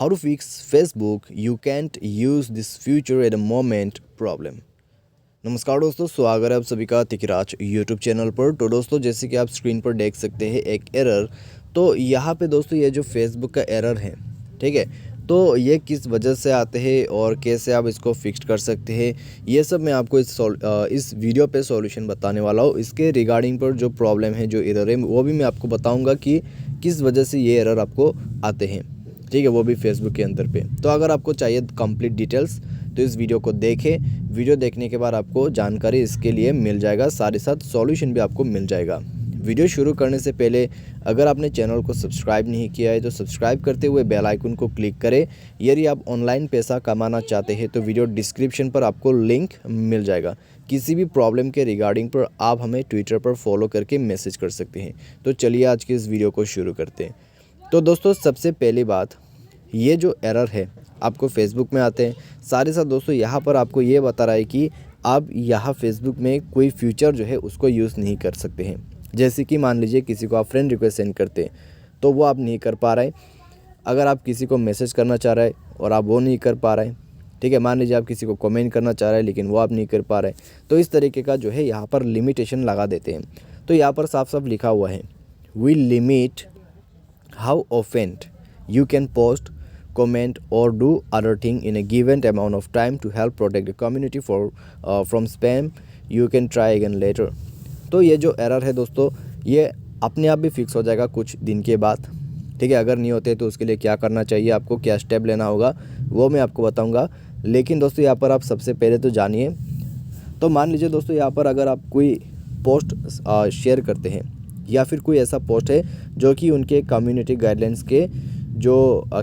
How to fix Facebook you can't use this feature at a moment problem। नमस्कार दोस्तों, स्वागत है आप सभी का तिकराज यूट्यूब चैनल पर। तो दोस्तों, जैसे कि आप स्क्रीन पर देख सकते हैं एक एरर। तो यहाँ पे दोस्तों ये जो फेसबुक का एरर है, ठीक है, तो ये किस वजह से आते हैं और कैसे आप इसको फिक्स कर सकते हैं, ये सब मैं आपको इस वीडियो पे सॉल्यूशन बताने वाला हूँ। इसके रिगार्डिंग पर जो प्रॉब्लम है, जो एरर है, वो भी मैं आपको बताऊँगा कि किस वजह से ये एरर आपको आते हैं, ठीक है, वो भी फेसबुक के अंदर पे। तो अगर आपको चाहिए कंप्लीट डिटेल्स तो इस वीडियो को देखें। वीडियो देखने के बाद आपको जानकारी इसके लिए मिल जाएगा, साथ ही साथ सॉल्यूशन भी आपको मिल जाएगा। वीडियो शुरू करने से पहले अगर आपने चैनल को सब्सक्राइब नहीं किया है तो सब्सक्राइब करते हुए बेल आइकन को क्लिक करें। यदि आप ऑनलाइन पैसा कमाना चाहते हैं तो वीडियो डिस्क्रिप्शन पर आपको लिंक मिल जाएगा। किसी भी प्रॉब्लम के रिगार्डिंग पर आप हमें ट्विटर पर फॉलो करके मैसेज कर सकते हैं। तो चलिए आज की इस वीडियो को शुरू करते हैं। तो दोस्तों, सबसे पहली बात, ये जो एरर है आपको फेसबुक में आते हैं, सारे साथ दोस्तों यहाँ पर आपको ये बता रहा है कि आप यहाँ फेसबुक में कोई फीचर जो है उसको यूज़ नहीं कर सकते हैं। जैसे कि मान लीजिए किसी को आप फ्रेंड रिक्वेस्ट सेंड करते हैं तो वो आप नहीं कर पा रहे। अगर आप किसी को मैसेज करना चाह रहे हैं और आप वो नहीं कर पा रहे, ठीक है, मान लीजिए आप किसी को कमेंट करना चाह रहे हैं लेकिन वो आप नहीं कर पा रहे, तो इस तरीके का जो है यहाँ पर लिमिटेशन लगा देते हैं। तो यहाँ पर साफ साफ लिखा हुआ है, we limit how often you can post, comment or do other thing in a given amount of time to help protect the community from spam. You can try again later। तो ये जो एरर है दोस्तों, ये अपने आप भी fix हो जाएगा कुछ दिन के बाद, ठीक है। अगर नहीं होते तो उसके लिए क्या करना चाहिए, आपको क्या स्टेप लेना होगा, वो मैं आपको बताऊंगा। लेकिन दोस्तों यहाँ पर आप सबसे पहले तो जानिए। तो मान लीजिए दोस्तों, यहाँ पर अगर आप कोई पोस्ट शेयर करते हैं या फिर कोई ऐसा पोस्ट है जो कि उनके कम्युनिटी गाइडलाइंस के जो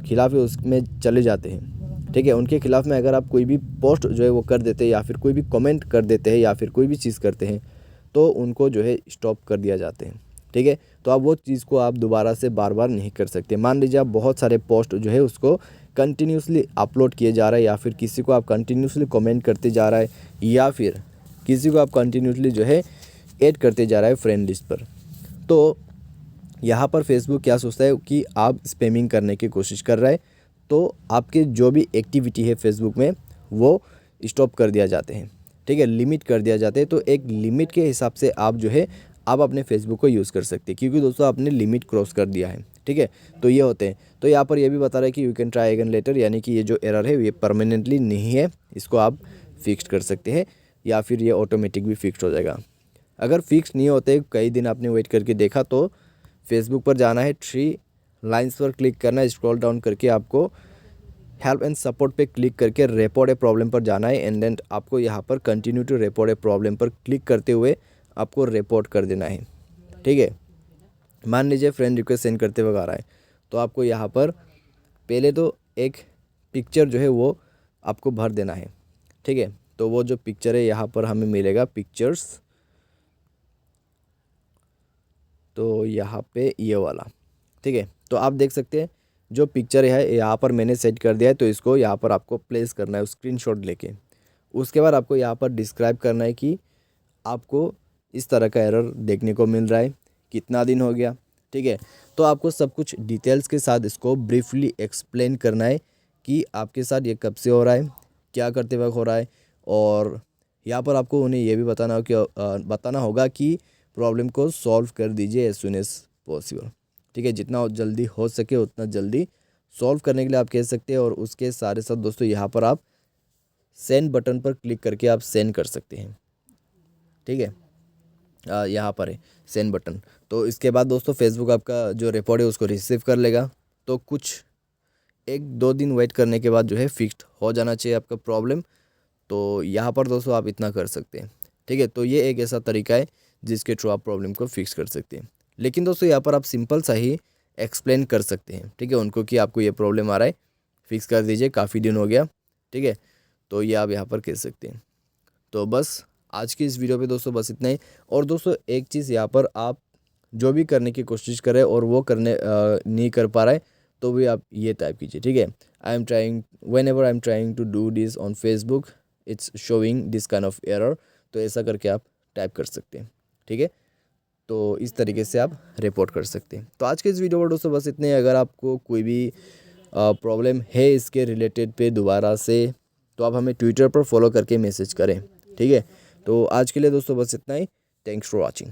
खिलाफ है उसमें चले जाते हैं, ठीक है, उनके खिलाफ में अगर आप कोई भी पोस्ट जो है वो कर देते हैं या फिर कोई भी कमेंट कर देते हैं या फिर कोई भी चीज़ करते हैं तो उनको जो है स्टॉप कर दिया जाते हैं, ठीक है। तो आप वो चीज़ को आप दोबारा से बार बार नहीं कर सकते। मान लीजिए आप बहुत सारे पोस्ट जो है उसको कंटिन्यूसली अपलोड किए जा रहा है या फिर किसी को आप कंटिन्यूसली कमेंट करते जा रहा है या फिर किसी को आप कंटिन्यूसली जो है ऐड करते जा रहा है फ्रेंड लिस्ट पर, तो यहाँ पर फेसबुक क्या सोचता है कि आप स्पैमिंग करने की कोशिश कर रहा है, तो आपके जो भी एक्टिविटी है फेसबुक में वो स्टॉप कर दिया जाते हैं, ठीक है, लिमिट कर दिया जाते हैं। तो एक लिमिट के हिसाब से आप जो है आप अपने फेसबुक को यूज़ कर सकते हैं, क्योंकि दोस्तों आपने लिमिट क्रॉस कर दिया है, ठीक है। तो ये होते हैं। तो यहाँ पर ये भी बता रहा है कि you can try again later, यानी कि ये जो एरर है ये परमानेंटली नहीं है, इसको आप फिक्स कर सकते हैं या फिर ये ऑटोमेटिक भी फिक्स हो जाएगा। अगर फिक्स नहीं होते, कई दिन आपने वेट करके देखा, तो फेसबुक पर जाना है, 3 लाइंस पर क्लिक करना है, स्क्रॉल डाउन करके आपको हेल्प एंड सपोर्ट पे क्लिक करके रिपोर्ट ए प्रॉब्लम पर जाना है एंड देन आपको यहाँ पर continue to report a problem पर क्लिक करते हुए आपको रिपोर्ट कर देना है, ठीक है। मान लीजिए फ्रेंड रिक्वेस्ट सेंड करते वक्त आ रहा है तो आपको यहाँ पर पहले तो एक पिक्चर जो है वो आपको भर देना है, ठीक है। तो वो जो पिक्चर है यहाँ पर हमें मिलेगा पिक्चर्स, तो यहाँ पे ये वाला, ठीक है। तो आप देख सकते हैं जो पिक्चर है यहाँ पर मैंने सेट कर दिया है, तो इसको यहाँ पर आपको प्लेस करना है स्क्रीनशॉट लेके। उसके बाद आपको यहाँ पर डिस्क्राइब करना है कि आपको इस तरह का एरर देखने को मिल रहा है, कितना दिन हो गया, ठीक है। तो आपको सब कुछ डिटेल्स के साथ इसको ब्रीफली एक्सप्लेन करना है कि आपके साथ ये कब से हो रहा है, क्या करते वक्त हो रहा है, और यहाँ पर आपको उन्हें ये भी बताना होगा कि प्रॉब्लम को सॉल्व कर दीजिए एज सुन एज पॉसिबल, ठीक है। जितना जल्दी हो सके उतना जल्दी सॉल्व करने के लिए आप कह सकते हैं। और उसके सारे साथ दोस्तों यहाँ पर आप सेंड बटन पर क्लिक करके आप सेंड कर सकते हैं, ठीक है। यहाँ पर है सेंड बटन। तो इसके बाद दोस्तों फेसबुक आपका जो रिपोर्ट है उसको रिसीव कर लेगा। तो कुछ 1-2 दिन वेट करने के बाद जो है फिक्स्ड हो जाना चाहिए आपका प्रॉब्लम। तो यहाँ पर दोस्तों आप इतना कर सकते हैं, ठीक है। तो ये एक ऐसा तरीका है जिसके थ्रू आप प्रॉब्लम को फिक्स कर सकते हैं। लेकिन दोस्तों यहाँ पर आप सिंपल सा ही एक्सप्लेन कर सकते हैं, ठीक है, उनको कि आपको ये प्रॉब्लम आ रहा है, फिक्स कर दीजिए, काफ़ी दिन हो गया, ठीक है। तो ये आप यहाँ पर कह सकते हैं। तो बस आज की इस वीडियो पे दोस्तों बस इतना ही। और दोस्तों एक चीज़, यहाँ पर आप जो भी करने की कोशिश करें और वो करने नहीं कर पा रहा है तो भी आप ये टाइप कीजिए, ठीक है, I am trying whenever I am trying to do this on Facebook it's showing this kind of error. तो ऐसा करके आप टाइप कर सकते हैं, ठीक है। तो इस तरीके से आप रिपोर्ट कर सकते हैं। तो आज के इस वीडियो पर दोस्तों बस इतने। अगर आपको कोई भी प्रॉब्लम है इसके रिलेटेड पे दोबारा से, तो आप हमें ट्विटर पर फॉलो करके मैसेज करें, ठीक है। तो आज के लिए दोस्तों बस इतना ही। Thanks for watching.